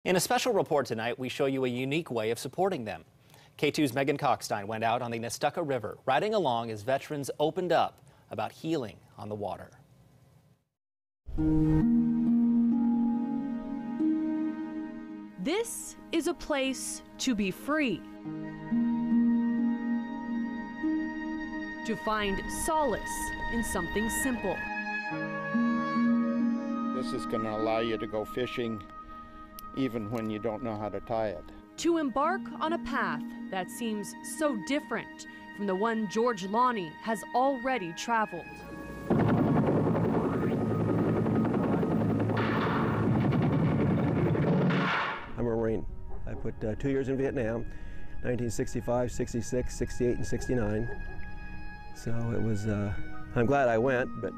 In a special report tonight, we show you a unique way of supporting them. K2's Megan Cockstein went out on the Nestucca River, riding along as veterans opened up about healing on the water. This is a place to be free, to find solace in something simple. This is going to allow you to go fishing even when you don't know how to tie it. To embark on a path that seems so different from the one George Lonnie has already traveled. I'm a Marine. I put 2 years in Vietnam, 1965, 66, 68, and 69. So it was, I'm glad I went, but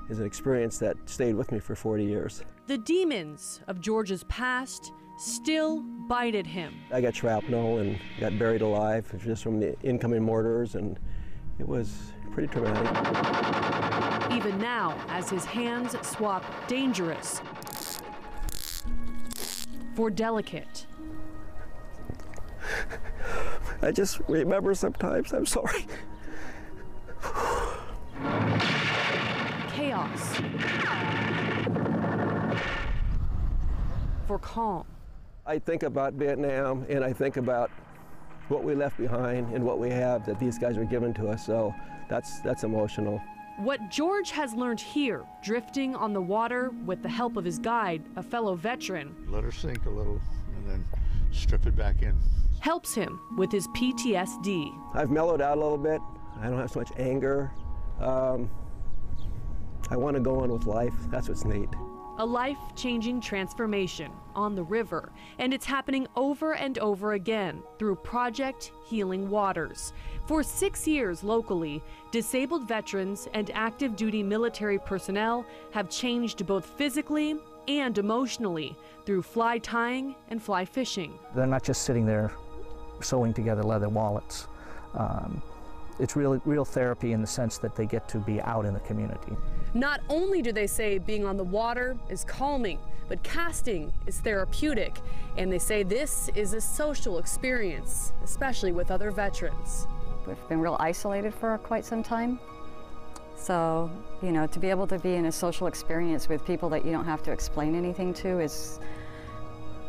it's an experience that stayed with me for 40 years. The demons of George's past still bite at him. I got shrapnel and got buried alive just from the incoming mortars, and it was pretty traumatic. Even now, as his hands swap dangerous for delicate. I just remember sometimes, I'm sorry. Chaos for calm. I think about Vietnam and I think about what we left behind and what we have that these guys were given to us, so that's emotional. What George has learned here, drifting on the water with the help of his guide, a fellow veteran, Let her sink a little and then strip it back in. helps him with his PTSD. I've mellowed out a little bit. I don't have so much anger. I want to go on with life. That's what's neat. A life-changing transformation on the river, and it's happening over and over again through Project Healing Waters. For 6 years locally, disabled veterans and active duty military personnel have changed both physically and emotionally through fly tying and fly fishing. They're not just sitting there sewing together leather wallets. It's real therapy in the sense that they get to be out in the community. Not only do they say being on the water is calming, but casting is therapeutic. And they say this is a social experience, especially with other veterans. We've been real isolated for quite some time. So, you know, to be able to be in a social experience with people that you don't have to explain anything to is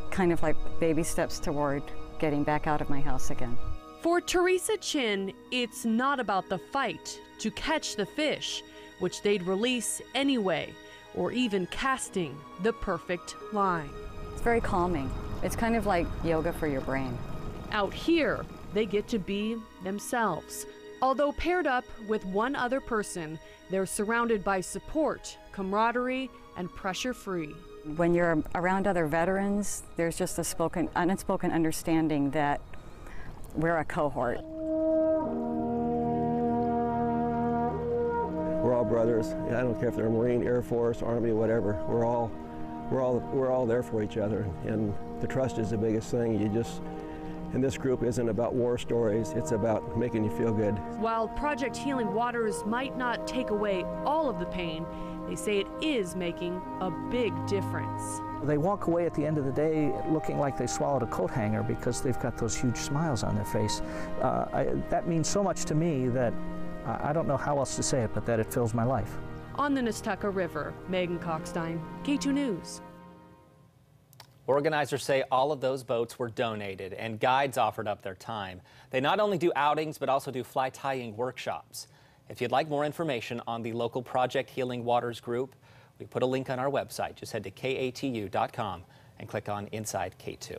kind of like baby steps toward getting back out of my house again. For Teresa Chin, it's not about the fight to catch the fish, which they'd release anyway, or even casting the perfect line. It's very calming. It's kind of like yoga for your brain. Out here, they get to be themselves. Although paired up with one other person, they're surrounded by support, camaraderie, and pressure-free. When you're around other veterans, there's just a unspoken understanding that we're a cohort. We're all brothers. I don't care if they're Marine, Air Force, Army, whatever. We're all there for each other, and the trust is the biggest thing. And this group isn't about war stories, it's about making you feel good. While Project Healing Waters might not take away all of the pain, they say it is making a big difference. They walk away at the end of the day looking like they swallowed a coat hanger because they've got those huge smiles on their face. That means so much to me that I don't know how else to say it, but that it fills my life. On the Nestucca River, Megan Cockstein, K2 News. Organizers say all of those boats were donated and guides offered up their time. They not only do outings, but also do fly tying workshops. If you'd like more information on the local Project Healing Waters group, we put a link on our website. Just head to katu.com and click on Inside K2.